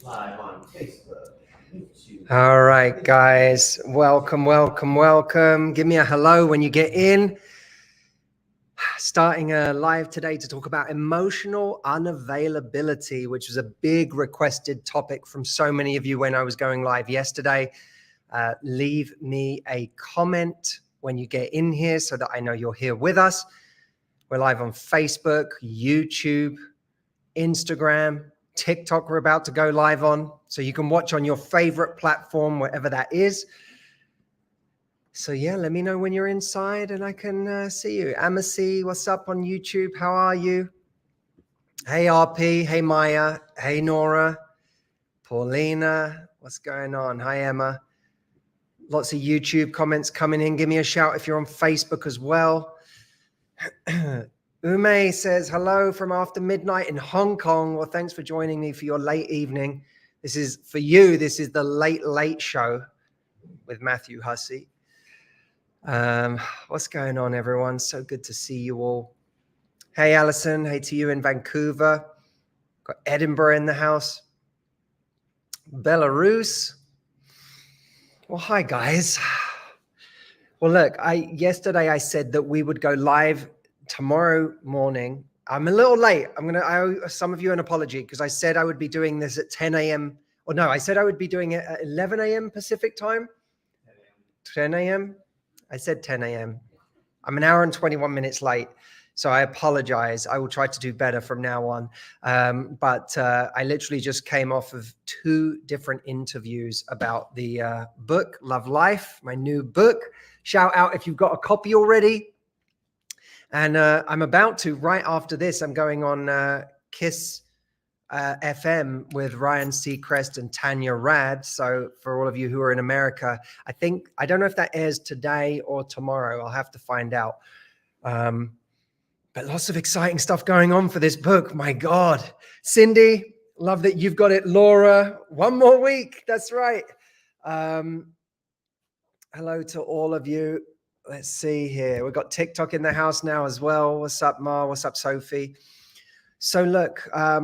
Live on Facebook, YouTube. All right, guys. Welcome, welcome, welcome. Give me a hello when you get in. Starting a live today to talk about emotional unavailability, which was a big requested topic from so many of you when I was going live yesterday. Leave me a comment when you get in here so that I know you're here with us. We're live on Facebook, YouTube, Instagram, TikTok we're about to go live on. So you can watch on your favorite platform, wherever that is. So yeah, let me know when you're inside and I can see you. Amasi, what's up on YouTube? How are you? Hey RP, hey Maya, hey Nora, Paulina, what's going on? Hi Emma. Lots of YouTube comments coming in. Give me a shout if you're on Facebook as well. Ume says, hello from after midnight in Hong Kong. Well, thanks for joining me for your late evening. This is, for you, this is the late show with Matthew Hussey. What's going on, everyone? So good to see you all. Hey, Alison. Hey to you in Vancouver. Got Edinburgh in the house. Belarus. Well, hi, guys. Well, look, yesterday I said that we would go live tomorrow morning. I'm a little late. I owe some of you an apology because I said I would be doing this at 10 a.m. Or no, I said I would be doing it at 11 a.m. Pacific time. 10 a.m. I said 10 a.m. I'm an hour and 21 minutes late. So I apologize. I will try to do better from now on. But I literally just came off of 2 different interviews about the book, Love Life, my new book. Shout out if you've got a copy already. And I'm about to, right after this, I'm going on Kiss FM with Ryan Seacrest and Tanya Rad. So for all of you who are in America, I don't know if that airs today or tomorrow. I'll have to find out. But lots of exciting stuff going on for this book. My God. Cindy, love that you've got it. Laura, 1 more week. That's right. Hello to all of you. Let's see here. We've got TikTok in the house now as well. What's up, Ma? What's up, Sophie? So look, I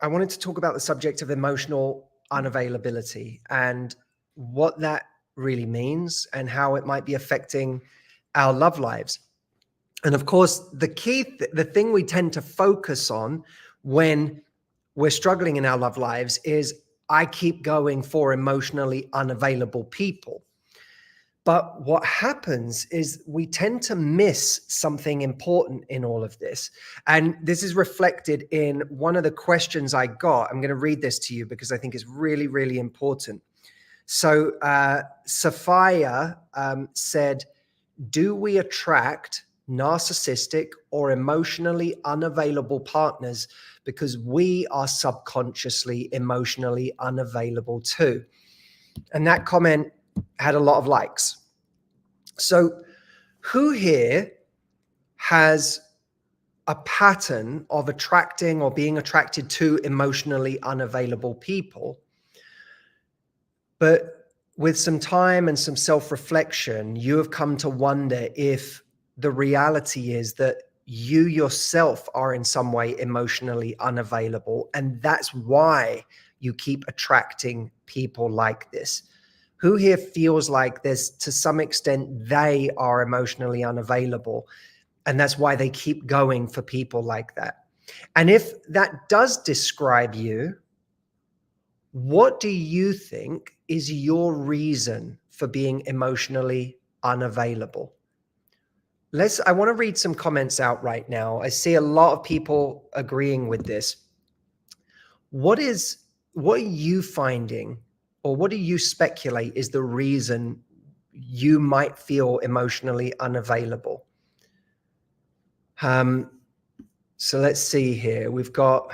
wanted to talk about the subject of emotional unavailability and what that really means and how it might be affecting our love lives. And of course, the thing we tend to focus on when we're struggling in our love lives is I keep going for emotionally unavailable people. But what happens is we tend to miss something important in all of this. And this is reflected in one of the questions I got. I'm going to read this to you because I think it's really, really important. So Sophia said, do we attract narcissistic or emotionally unavailable partners because we are subconsciously emotionally unavailable too? And that comment had a lot of likes. So who here has a pattern of attracting or being attracted to emotionally unavailable people, but with some time and some self-reflection, you have come to wonder if the reality is that you yourself are in some way emotionally unavailable, and that's why you keep attracting people like this? Who here feels like there's, to some extent, they are emotionally unavailable, and that's why they keep going for people like that? And if that does describe you, what do you think is your reason for being emotionally unavailable? I want to read some comments out right now. I see a lot of people agreeing with this. What are you finding, or what do you speculate is the reason you might feel emotionally unavailable? So let's see here. We've got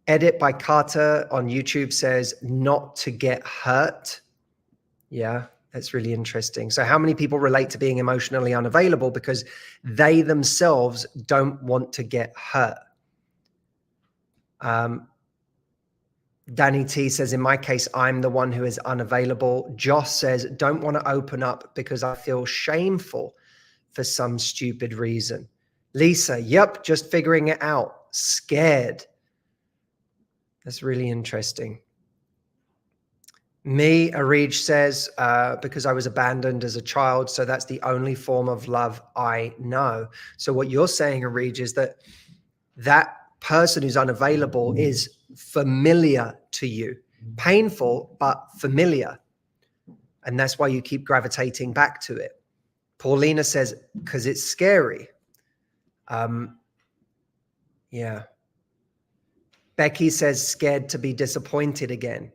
Edit by Carter on YouTube says, not to get hurt. Yeah, that's really interesting. So how many people relate to being emotionally unavailable because they themselves don't want to get hurt? Danny T says, in my case, I'm the one who is unavailable. Josh says, don't want to open up because I feel shameful for some stupid reason. Lisa, yep, just figuring it out. Scared. That's really interesting. Me, Arij says, because I was abandoned as a child, so that's the only form of love I know. So what you're saying, Arij, is that that person who's unavailable is familiar to you, painful, but familiar. And that's why you keep gravitating back to it. Paulina says, because it's scary. Yeah. Becky says, scared to be disappointed again.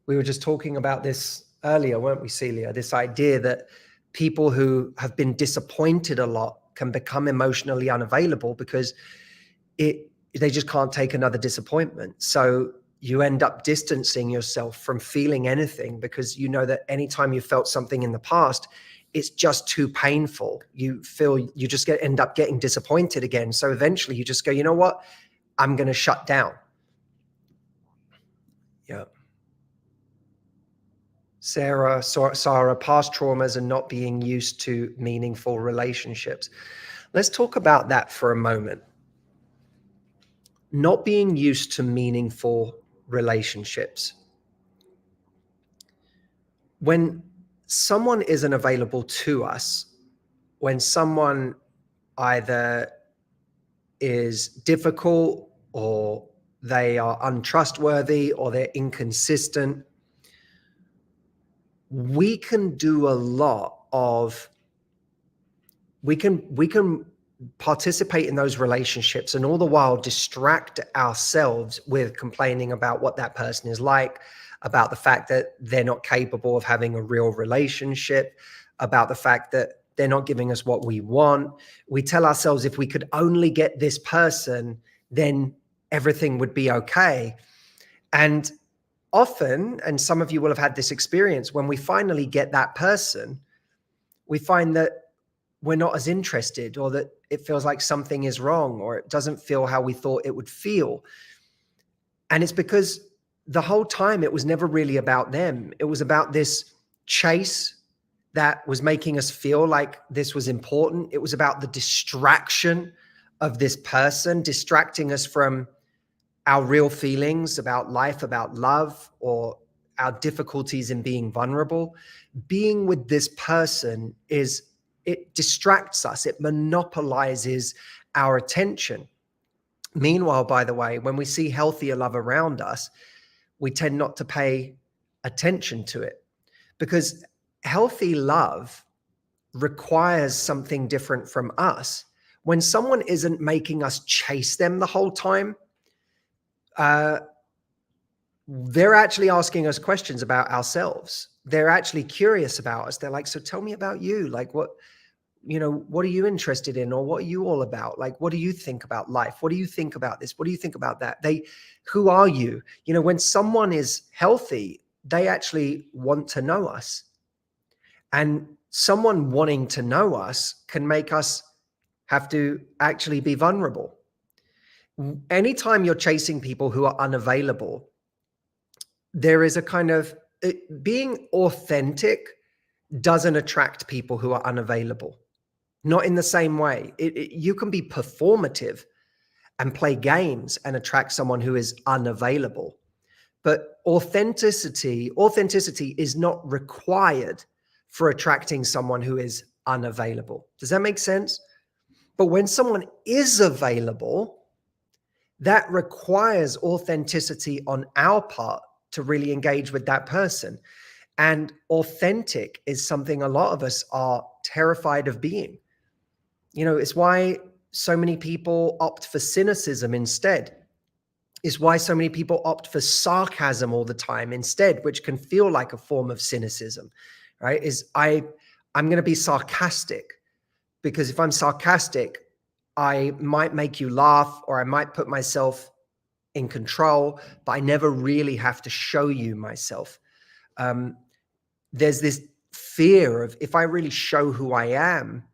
We were just talking about this earlier, weren't we, Celia? This idea that people who have been disappointed a lot can become emotionally unavailable because they just can't take another disappointment. So you end up distancing yourself from feeling anything because you know that anytime you felt something in the past, it's just too painful. You feel you just end up getting disappointed again. So eventually you just go, you know what? I'm going to shut down. Yeah. Sarah, past traumas and not being used to meaningful relationships. Let's talk about that for a moment. Not being used to meaningful relationships. When someone isn't available to us, when someone either is difficult or they are untrustworthy or they're inconsistent, we can do a lot of we can participate in those relationships and all the while distract ourselves with complaining about what that person is like, about the fact that they're not capable of having a real relationship, about the fact that they're not giving us what we want. We tell ourselves if we could only get this person, then everything would be okay. And often, and some of you will have had this experience, when we finally get that person, we find that we're not as interested, or that it feels like something is wrong, or it doesn't feel how we thought it would feel. And it's because the whole time it was never really about them. It was about this chase that was making us feel like this was important. It was about the distraction of this person, distracting us from our real feelings about life, about love, or our difficulties in being vulnerable. Being with this person it distracts us, it monopolizes our attention. Meanwhile, by the way, when we see healthier love around us, we tend not to pay attention to it, because healthy love requires something different from us. When someone isn't making us chase them the whole time, they're actually asking us questions about ourselves. They're actually curious about us. They're like, so tell me about you. Like, what are you interested in? Or what are you all about? Like, what do you think about life? What do you think about this? What do you think about that? Who are you? When someone is healthy, they actually want to know us. And someone wanting to know us can make us have to actually be vulnerable. Anytime you're chasing people who are unavailable, there is a kind of being authentic doesn't attract people who are unavailable. Not in the same way. You can be performative and play games and attract someone who is unavailable. But authenticity is not required for attracting someone who is unavailable. Does that make sense? But when someone is available, that requires authenticity on our part to really engage with that person. And authentic is something a lot of us are terrified of being. It's why so many people opt for cynicism instead. It's why so many people opt for sarcasm all the time instead, which can feel like a form of cynicism, right? I'm going to be sarcastic, because if I'm sarcastic, I might make you laugh, or I might put myself in control, but I never really have to show you myself. There's this fear of, if I really show who I am,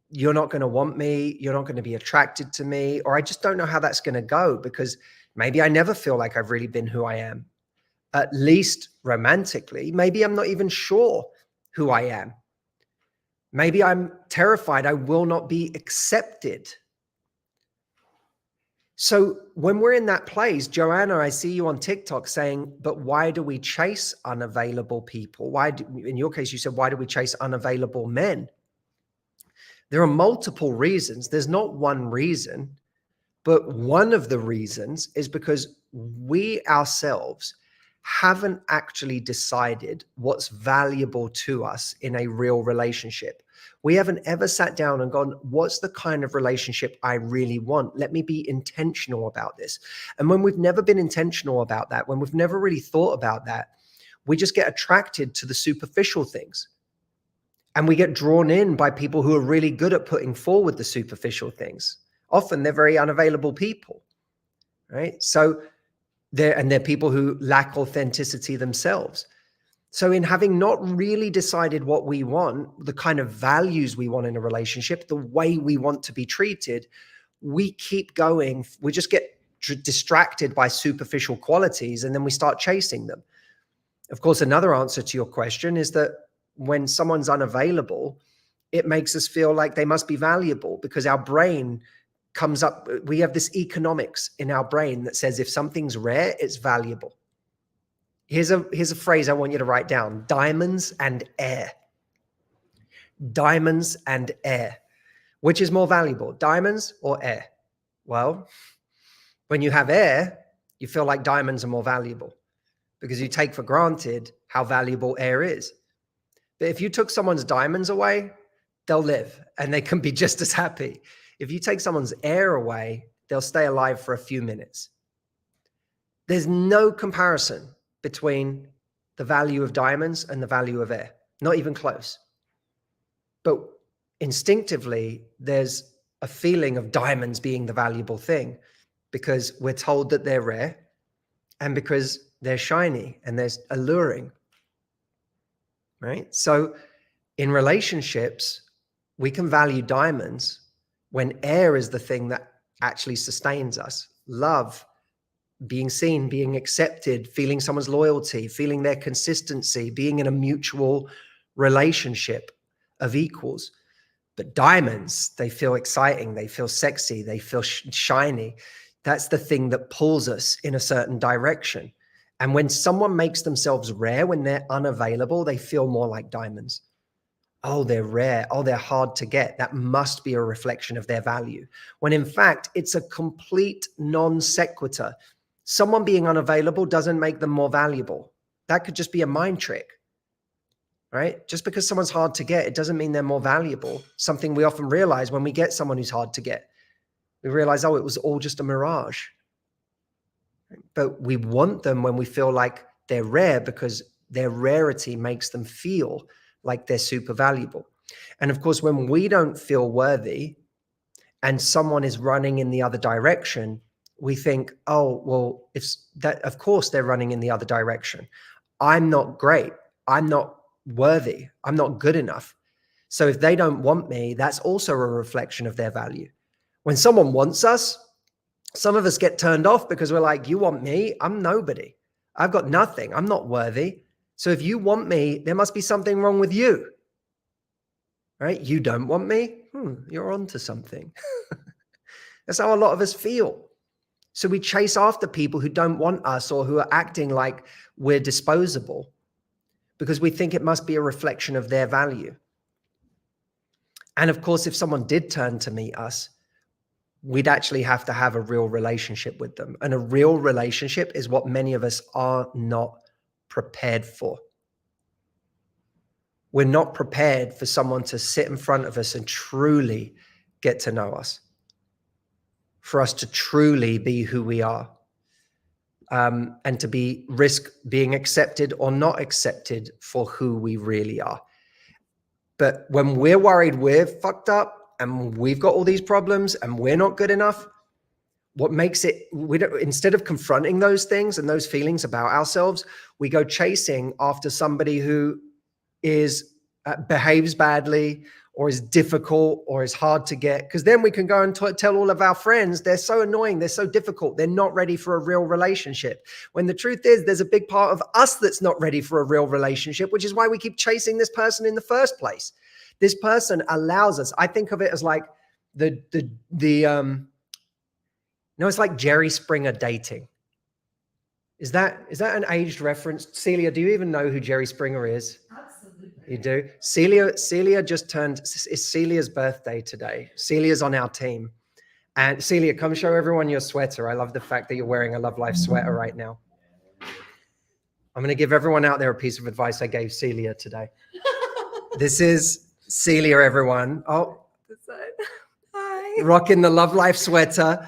you're not going to want me, you're not going to be attracted to me, or I just don't know how that's going to go, because maybe I never feel like I've really been who I am, at least romantically. Maybe I'm not even sure who I am. Maybe I'm terrified I will not be accepted. So when we're in that place, Joanna, I see you on TikTok saying, but why do we chase unavailable people? In your case, you said, why do we chase unavailable men? There are multiple reasons. There's not one reason, but one of the reasons is because we ourselves haven't actually decided what's valuable to us in a real relationship. We haven't ever sat down and gone, what's the kind of relationship I really want? Let me be intentional about this. And when we've never been intentional about that, when we've never really thought about that, we just get attracted to the superficial things. And we get drawn in by people who are really good at putting forward the superficial things. Often they're very unavailable people, right? So they're people who lack authenticity themselves. So in having not really decided what we want, the kind of values we want in a relationship, the way we want to be treated, we keep going. We just get distracted by superficial qualities and then we start chasing them. Of course, another answer to your question is that when someone's unavailable, it makes us feel like they must be valuable because our brain comes up. We have this economics in our brain that says if something's rare, it's valuable. Here's a phrase I want you to write down: diamonds and air. Diamonds and air. Which is more valuable, diamonds or air? Well, when you have air, you feel like diamonds are more valuable because you take for granted how valuable air is. But if you took someone's diamonds away, they'll live and they can be just as happy. If you take someone's air away, they'll stay alive for a few minutes. There's no comparison between the value of diamonds and the value of air, not even close. But instinctively, there's a feeling of diamonds being the valuable thing because we're told that they're rare and because they're shiny and they're alluring, right? So in relationships, we can value diamonds when air is the thing that actually sustains us. Love, being seen, being accepted, feeling someone's loyalty, feeling their consistency, being in a mutual relationship of equals. But diamonds, they feel exciting, they feel sexy, they feel shiny. That's the thing that pulls us in a certain direction. And when someone makes themselves rare, when they're unavailable, they feel more like diamonds. Oh, they're rare. Oh, they're hard to get. That must be a reflection of their value. When in fact, it's a complete non sequitur. Someone being unavailable doesn't make them more valuable. That could just be a mind trick, right? Just because someone's hard to get, it doesn't mean they're more valuable. Something we often realize when we get someone who's hard to get. We realize, oh, it was all just a mirage. But we want them when we feel like they're rare because their rarity makes them feel like they're super valuable. And of course, when we don't feel worthy and someone is running in the other direction, we think, oh, well, of course they're running in the other direction. I'm not great. I'm not worthy. I'm not good enough. So if they don't want me, that's also a reflection of their value. When someone wants us, some of us get turned off because we're like, you want me? I'm nobody. I've got nothing. I'm not worthy. So if you want me, there must be something wrong with you, right? You don't want me? You're onto something. That's how a lot of us feel. So we chase after people who don't want us or who are acting like we're disposable because we think it must be a reflection of their value. And of course, if someone did turn to meet us, we'd actually have to have a real relationship with them. And a real relationship is what many of us are not prepared for. We're not prepared for someone to sit in front of us and truly get to know us, for us to truly be who we are, and to risk being accepted or not accepted for who we really are. But when we're worried we're fucked up and we've got all these problems and we're not good enough, what makes it, instead of confronting those things and those feelings about ourselves, we go chasing after somebody who behaves badly or is difficult or is hard to get, because then we can go and tell all of our friends they're so annoying, they're so difficult, they're not ready for a real relationship. When the truth is, there's a big part of us that's not ready for a real relationship, which is why we keep chasing this person in the first place. This person allows us, I think of it as like the No, it's like Jerry Springer dating. Is that an aged reference? Celia, do you even know who Jerry Springer is? Absolutely. You do? Celia just turned, it's Celia's birthday today. Celia's on our team. And Celia, come show everyone your sweater. I love the fact that you're wearing a Love Life sweater right now. I'm going to give everyone out there a piece of advice I gave Celia today. This is Celia, everyone. Oh, Hi. rocking the Love Life sweater.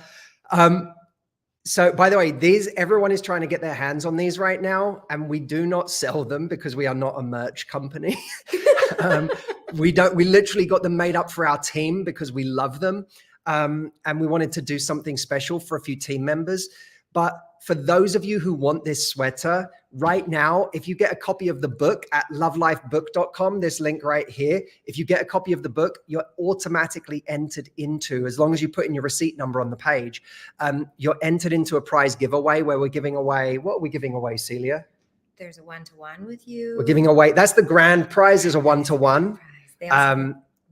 So by the way, everyone is trying to get their hands on these right now, and we do not sell them because we are not a merch company. We literally got them made up for our team because we love them. And we wanted to do something special for a few team members. But for those of you who want this sweater right now, if you get a copy of the book at lovelifebook.com, this link right here, if you get a copy of the book, you're automatically entered into, as long as you put in your receipt number on the page, you're entered into a prize giveaway where we're giving away, what are we giving away, Celia? There's a 1-to-1 with you. We're giving away, that's the grand prize, is a 1-to-1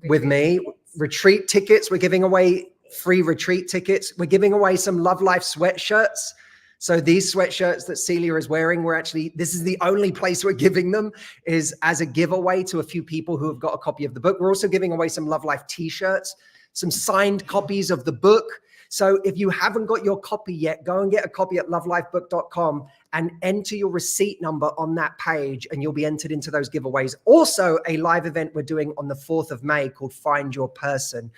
with me. Retreat tickets, we're giving away free retreat tickets. We're giving away some Love Life sweatshirts. So these sweatshirts that Celia is wearing, this is the only place we're giving them, is as a giveaway to a few people who have got a copy of the book. We're also giving away some Love Life t-shirts, some signed copies of the book. So if you haven't got your copy yet, go and get a copy at lovelifebook.com and enter your receipt number on that page, and you'll be entered into those giveaways. Also, a live event we're doing on the 4th of May called Find Your Person,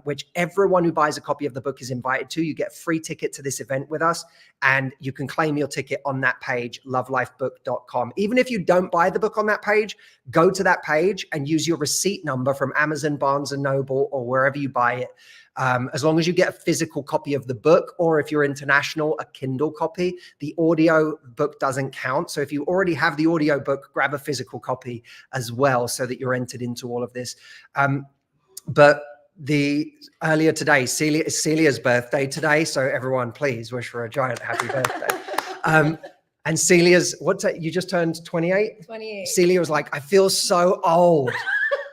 which everyone who buys a copy of the book is invited to. You get a free ticket to this event with us, and you can claim your ticket on that page, lovelifebook.com. Even if you don't buy the book on that page, go to that page and use your receipt number from Amazon, Barnes & Noble, or wherever you buy it. As long as you get a physical copy of the book, or if you're international, a Kindle copy. The audio book doesn't count. So if you already have the audio book, grab a physical copy as well so that you're entered into all of this. But earlier today, Celia's birthday today. So everyone, please wish her a giant happy birthday. And Celia's, you just turned 28? 28. Celia was like, I feel so old.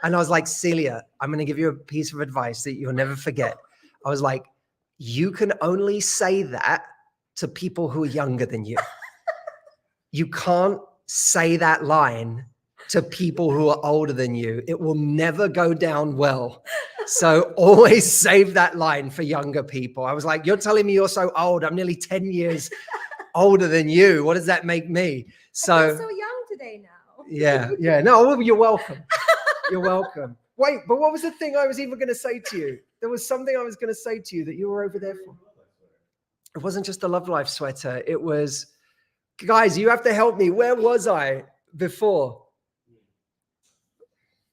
And I was like, Celia, I'm going to give you a piece of advice that you'll never forget. I was like, you can only say that to people who are younger than you. You can't say that line to people who are older than you. It will never go down well. So always save that line for younger people. I was like, you're telling me you're so old. I'm nearly 10 years older than you. What does that make me? I feel so young today now. Yeah. No, you're welcome. You're welcome. Wait, but what was the thing I was even going to say to you? There was something I was going to say to you that you were over there for. It wasn't just a Love Life sweater. It was, guys, you have to help me. Where was I before?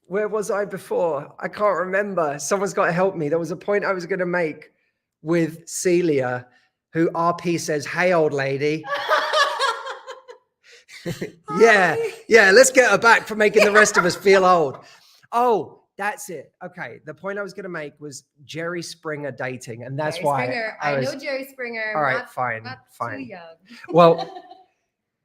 Where was I before? I can't remember. Someone's got to help me. There was a point I was going to make with Celia, who RP says, hey, old lady. Yeah. Let's get her back for making the rest of us feel old. Oh, that's it. Okay. The point I was going to make was Jerry Springer dating. And that's Jerry why Springer. I know Jerry Springer. All right, fine. Not fine. too young. Well,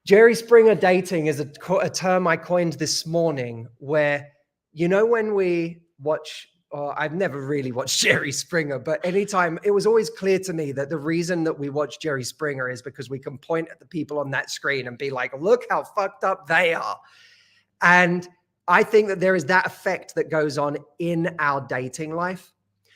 Jerry Springer dating is a term I coined this morning where, when we watch, I've never really watched Jerry Springer, but anytime, it was always clear to me that the reason that we watch Jerry Springer is because we can point at the people on that screen and be like, look how fucked up they are. And I think that there is that effect that goes on in our dating life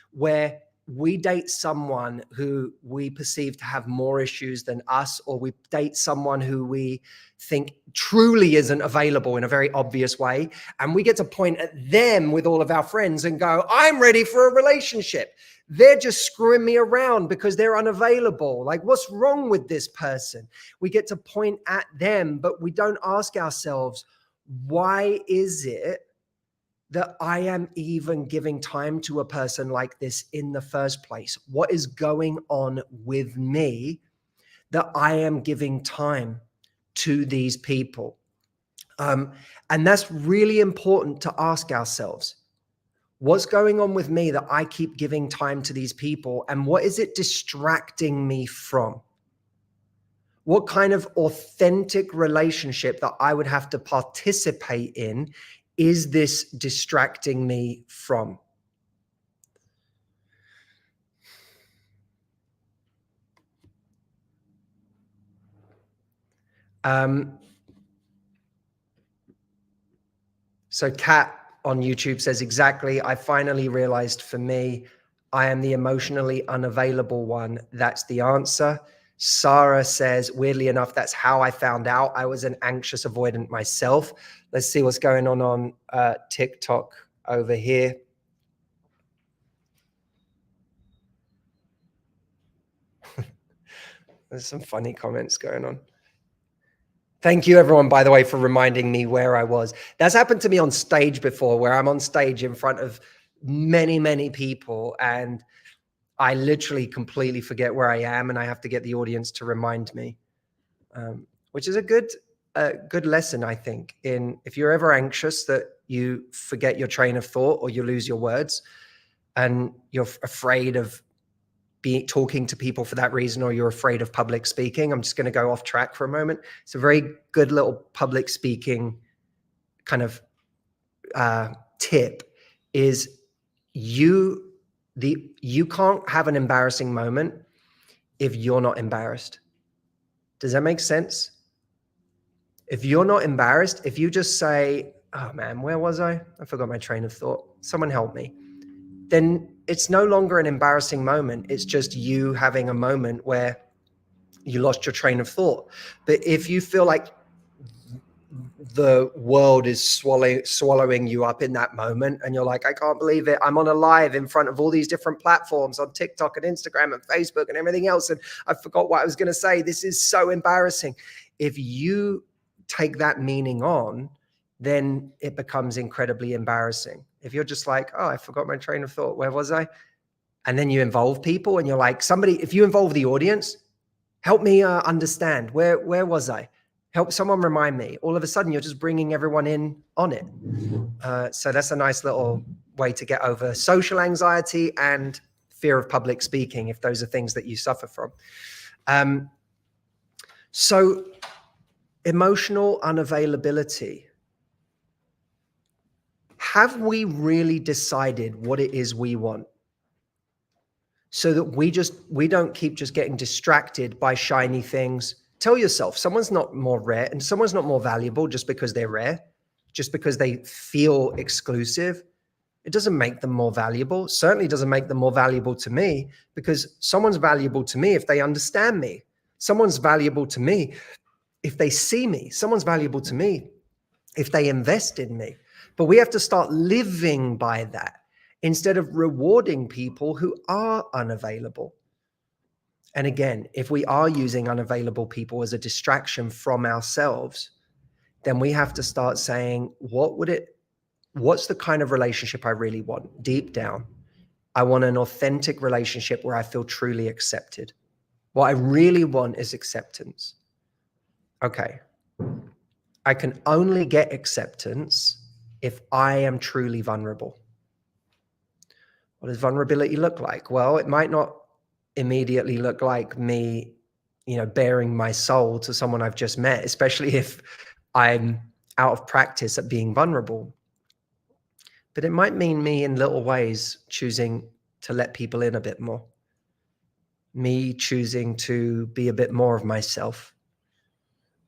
where we date someone who we perceive to have more issues than us, or we date someone who we think truly isn't available in a very obvious way. And we get to point at them with all of our friends and go, I'm ready for a relationship. They're just screwing me around because they're unavailable. Like, what's wrong with this person? We get to point at them, but we don't ask ourselves, why is it that I am even giving time to a person like this in the first place? What is going on with me that I am giving time to these people? And that's really important to ask ourselves. What's going on with me that I keep giving time to these people? And what is it distracting me from? What kind of authentic relationship that I would have to participate in is this distracting me from? So Kat on YouTube says, exactly. I finally realized for me, I am the emotionally unavailable one. That's the answer. Sarah says, weirdly enough, that's how I found out I was an anxious avoidant myself. Let's see what's going on TikTok over here. There's some funny comments going on. Thank you, everyone, by the way, for reminding me where I was. That's happened to me on stage before, where I'm on stage in front of many, many people, and I literally completely forget where I am, and I have to get the audience to remind me, which is a good lesson, I think, in if you're ever anxious that you forget your train of thought or you lose your words, and you're afraid of talking to people for that reason, or you're afraid of public speaking. I'm just going to go off track for a moment. It's a very good little public speaking kind of tip is you can't have an embarrassing moment if you're not embarrassed. Does that make sense? If you're not embarrassed, if you just say, oh man, where was I? I forgot my train of thought. Someone help me. Then it's no longer an embarrassing moment. It's just you having a moment where you lost your train of thought. But if you feel like the world is swallowing you up in that moment, and you're like, I can't believe it, I'm on a live in front of all these different platforms on TikTok and Instagram and Facebook and everything else, and I forgot what I was going to say, this is so embarrassing. If you take that meaning on, then it becomes incredibly embarrassing. If you're just like, oh, I forgot my train of thought, where was I? And then you involve people, and you're like, if you involve the audience, help me understand, where was I? Help someone remind me. All of a sudden, you're just bringing everyone in on it. So that's a nice little way to get over social anxiety and fear of public speaking, if those are things that you suffer from. So emotional unavailability. Have we really decided what it is we want? So that we don't keep just getting distracted by shiny things. Tell yourself someone's not more rare and someone's not more valuable just because they're rare, just because they feel exclusive. It doesn't make them more valuable. Certainly doesn't make them more valuable to me, because someone's valuable to me if they understand me. Someone's valuable to me if they see me. Someone's valuable to me if they invest in me. But we have to start living by that, instead of rewarding people who are unavailable. And again, if we are using unavailable people as a distraction from ourselves, then we have to start saying, what's the kind of relationship I really want deep down? I want an authentic relationship where I feel truly accepted. What I really want is acceptance. Okay. I can only get acceptance if I am truly vulnerable. What does vulnerability look like? Well, it might not immediately look like me, bearing my soul to someone I've just met, especially if I'm out of practice at being vulnerable. But it might mean me in little ways choosing to let people in a bit more. Me choosing to be a bit more of myself.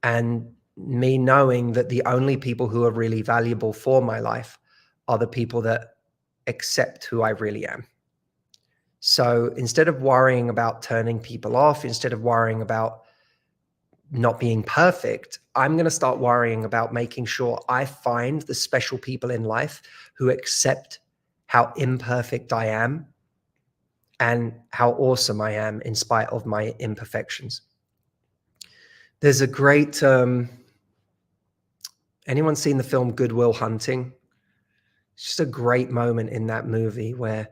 And me knowing that the only people who are really valuable for my life are the people that accept who I really am. So instead of worrying about turning people off, instead of worrying about not being perfect, I'm going to start worrying about making sure I find the special people in life who accept how imperfect I am and how awesome I am in spite of my imperfections. There's a great, anyone seen the film Good Will Hunting? It's just a great moment in that movie where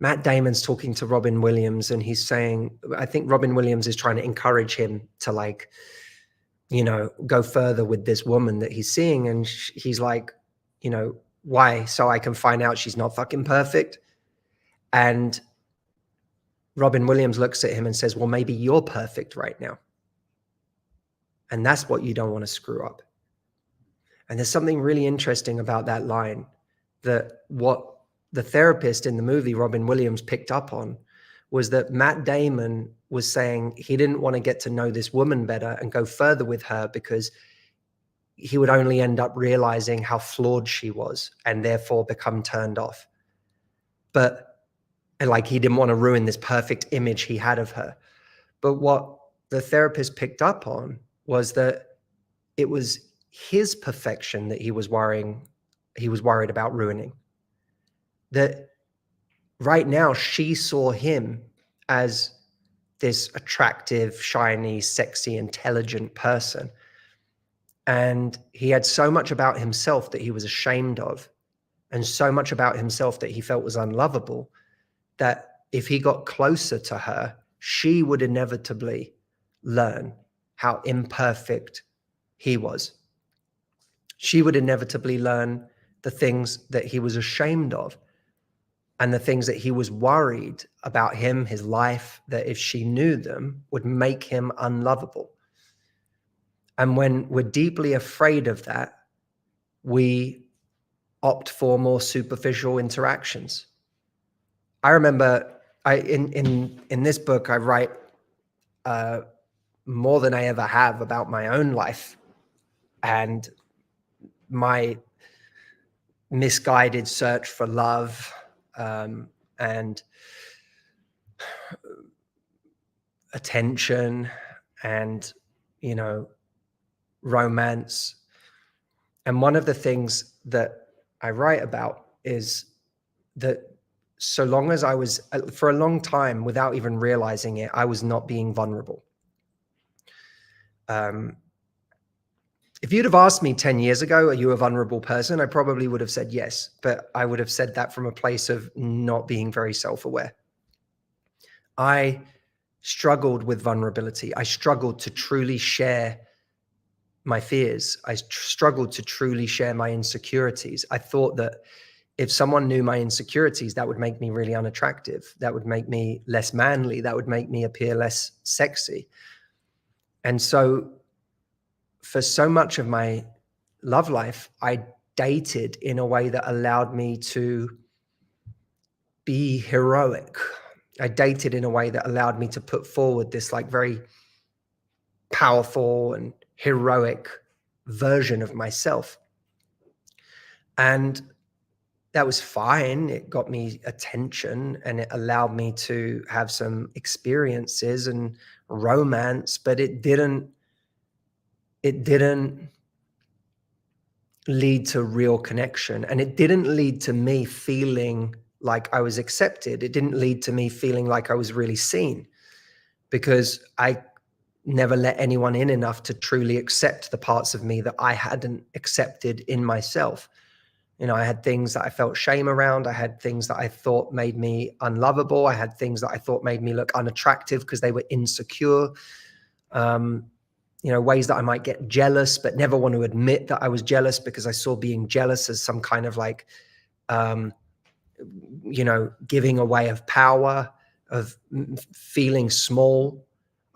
Matt Damon's talking to Robin Williams, and he's saying, I think Robin Williams is trying to encourage him to go further with this woman that he's seeing. And he's like, why? So I can find out she's not fucking perfect. And Robin Williams looks at him and says, well, maybe you're perfect right now. And that's what you don't want to screw up. And there's something really interesting about that line, that what the therapist in the movie, Robin Williams, picked up on was that Matt Damon was saying he didn't want to get to know this woman better and go further with her because he would only end up realizing how flawed she was and therefore become turned off. But like he didn't want to ruin this perfect image he had of her. But what the therapist picked up on was that it was his perfection that he was worried about ruining. That right now she saw him as this attractive, shiny, sexy, intelligent person. And he had so much about himself that he was ashamed of, and so much about himself that he felt was unlovable, that if he got closer to her, she would inevitably learn how imperfect he was. She would inevitably learn the things that he was ashamed of and the things that he was worried about him, his life, that if she knew them would make him unlovable. And when we're deeply afraid of that, we opt for more superficial interactions. I remember in this book, I write more than I ever have about my own life and my misguided search for love and attention and, romance. And one of the things that I write about is that so long as I was, for a long time, without even realizing it, I was not being vulnerable. If you'd have asked me 10 years ago, are you a vulnerable person? I probably would have said yes, but I would have said that from a place of not being very self-aware. I struggled with vulnerability. I struggled to truly share my fears. I struggled to truly share my insecurities. I thought that if someone knew my insecurities, that would make me really unattractive. That would make me less manly. That would make me appear less sexy. And so for so much of my love life, I dated in a way that allowed me to be heroic. I dated in a way that allowed me to put forward this like very powerful and heroic version of myself. And that was fine. It got me attention and it allowed me to have some experiences and romance, but it didn't lead to real connection. And it didn't lead to me feeling like I was accepted. It didn't lead to me feeling like I was really seen, because I never let anyone in enough to truly accept the parts of me that I hadn't accepted in myself. I had things that I felt shame around. I had things that I thought made me unlovable. I had things that I thought made me look unattractive because they were insecure. Ways that I might get jealous, but never want to admit that I was jealous because I saw being jealous as some kind of like, giving away of power, of feeling small,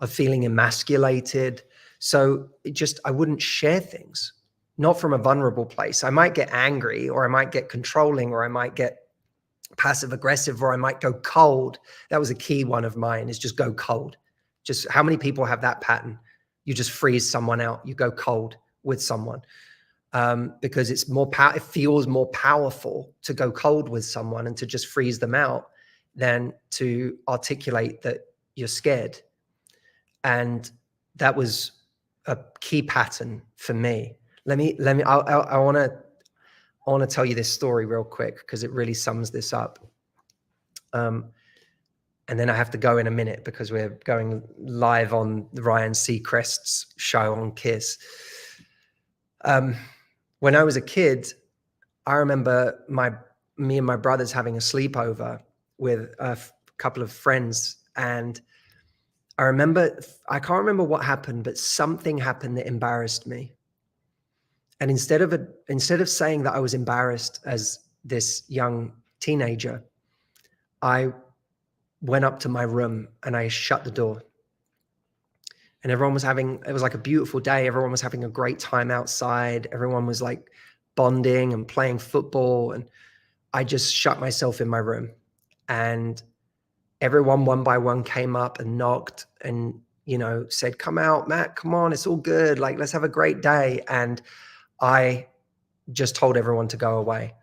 of feeling emasculated. So I wouldn't share things, not from a vulnerable place. I might get angry, or I might get controlling, or I might get passive aggressive, or I might go cold. That was a key one of mine, is just go cold. Just how many people have that pattern? You just freeze someone out. You go cold with someone because it's more it feels more powerful to go cold with someone and to just freeze them out than to articulate that you're scared. And that was a key pattern for me. I want to tell you this story real quick because it really sums this up. And then I have to go in a minute because we're going live on Ryan Seacrest's show on KISS. When I was a kid, I remember me and my brothers having a sleepover with a couple of friends. And I can't remember what happened, but something happened that embarrassed me. And instead of saying that I was embarrassed as this young teenager, I went up to my room and I shut the door. And it was like a beautiful day. Everyone was having a great time outside. Everyone was like bonding and playing football. And I just shut myself in my room. And everyone one by one came up and knocked and, you know, said, come out, Matt, come on, it's all good. Like, let's have a great day. And I just told everyone to go away.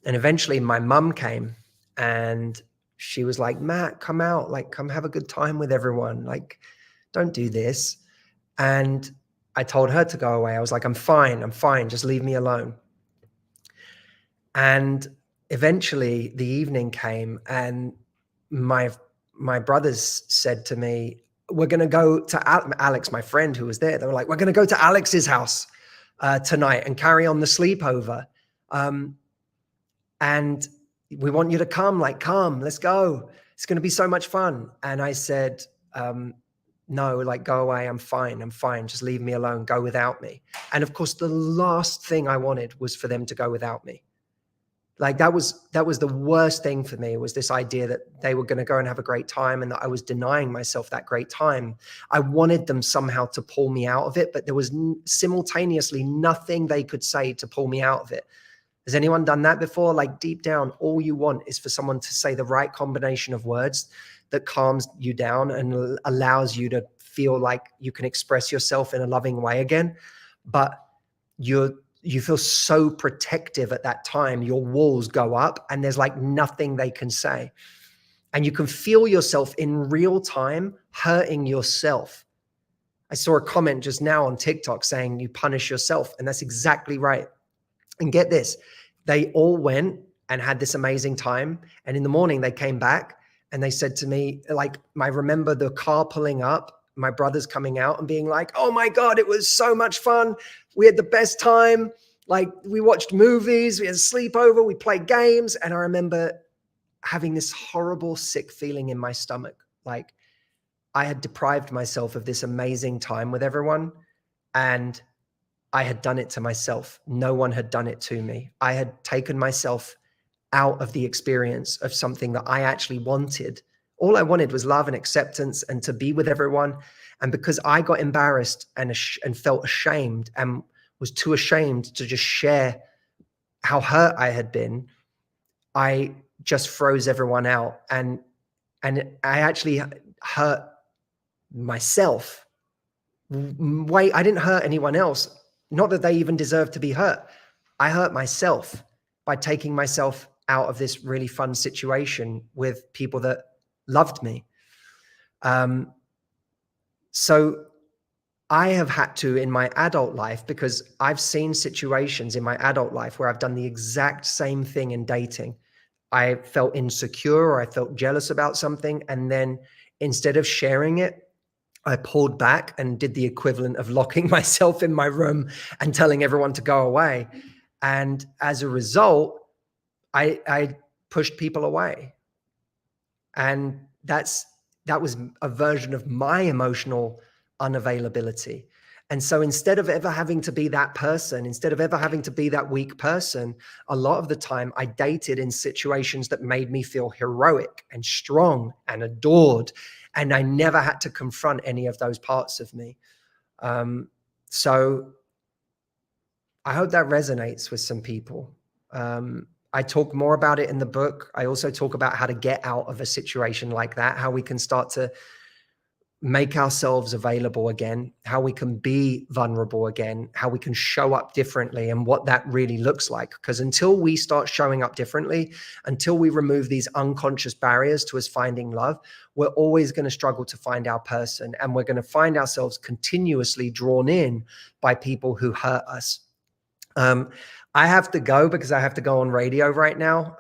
And eventually my mum came and she was like, Matt, come out, like, come have a good time with everyone. Like, don't do this. And I told her to go away. I was like, I'm fine. Just leave me alone. And eventually the evening came and my brothers said to me, we're going to go to Alex, my friend who was there. They were like, we're going to go to Alex's house tonight and carry on the sleepover. And we want you to come, like, come, let's go. It's going to be so much fun. And I said, no, like, go away. I'm fine. Just leave me alone. Go without me. And of course, the last thing I wanted was for them to go without me. Like, that was the worst thing for me, was this idea that they were going to go and have a great time and that I was denying myself that great time. I wanted them somehow to pull me out of it, but there was simultaneously nothing they could say to pull me out of it. Has anyone done that before? Like, deep down, all you want is for someone to say the right combination of words that calms you down and allows you to feel like you can express yourself in a loving way again. But you feel so protective at that time, your walls go up and there's like nothing they can say. And you can feel yourself in real time hurting yourself. I saw a comment just now on TikTok saying you punish yourself, and that's exactly right. And get this, they all went and had this amazing time. And in the morning they came back and they said to me, like, I remember the car pulling up, my brothers coming out and being like, oh my God, it was so much fun. We had the best time. Like, we watched movies, we had a sleepover, we played games. And I remember having this horrible, sick feeling in my stomach. Like, I had deprived myself of this amazing time with everyone, and I had done it to myself. No one had done it to me. I had taken myself out of the experience of something that I actually wanted. All I wanted was love and acceptance and to be with everyone. And because I got embarrassed and felt ashamed and was too ashamed to just share how hurt I had been, I just froze everyone out. And I actually hurt myself. Wait, I didn't hurt anyone else. Not that they even deserve to be hurt. I hurt myself by taking myself out of this really fun situation with people that loved me. So I have had to, in my adult life, because I've seen situations in my adult life where I've done the exact same thing in dating. I felt insecure or I felt jealous about something. And then instead of sharing it, I pulled back and did the equivalent of locking myself in my room and telling everyone to go away. And as a result, I pushed people away. And that was a version of my emotional unavailability. And so instead of ever having to be that person, instead of ever having to be that weak person, a lot of the time I dated in situations that made me feel heroic and strong and adored. And I never had to confront any of those parts of me. So I hope that resonates with some people. I talk more about it in the book. I also talk about how to get out of a situation like that, how we can start to make ourselves available again, how we can be vulnerable again, how we can show up differently and what that really looks like. Because until we start showing up differently, until we remove these unconscious barriers to us finding love, we're always going to struggle to find our person. And we're going to find ourselves continuously drawn in by people who hurt us. I have to go because I have to go on radio right now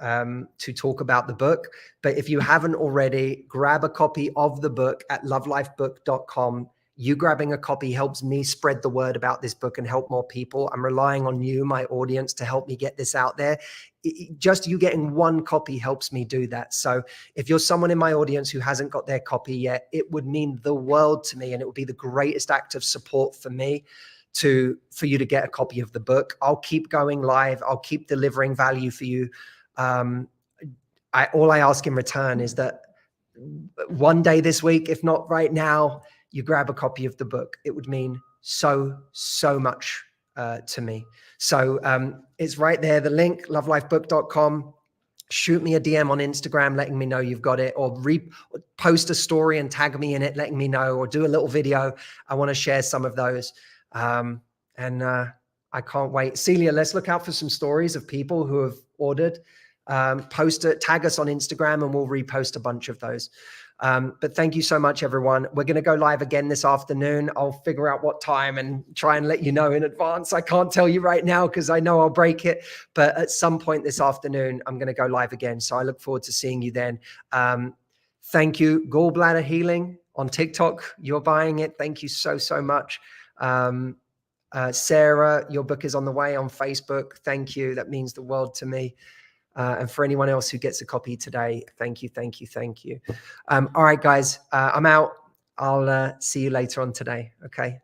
to talk about the book. But if you haven't already, grab a copy of the book at lovelifebook.com. You grabbing a copy helps me spread the word about this book and help more people. I'm relying on you, my audience, to help me get this out there. Just you getting one copy helps me do that. So if you're someone in my audience who hasn't got their copy yet, it would mean the world to me, and it would be the greatest act of support for me for you to get a copy of the book. I'll keep going live. I'll keep delivering value for you. All I ask in return is that one day this week, if not right now, you grab a copy of the book. It would mean so much to me. So it's right there, the link, lovelifebook.com. shoot me a DM on Instagram letting me know you've got it, or post a story and tag me in it letting me know, or do a little video. I want to share some of those. I can't wait. Celia, let's look out for some stories of people who have ordered. Post it, tag us on Instagram, and we'll repost a bunch of those. But thank you so much, everyone. We're going to go live again this afternoon. I'll figure out what time and try and let you know in advance. I can't tell you right now because I know I'll break it. But at some point this afternoon, I'm going to go live again. So I look forward to seeing you then. Thank you. Gallbladder Healing on TikTok. You're buying it. Thank you so, so much. Sarah, your book is on the way on Facebook. Thank you. That means the world to me. And for anyone else who gets a copy today, thank you, thank you, thank you. All right, guys, I'm out. I'll see you later on today. Okay.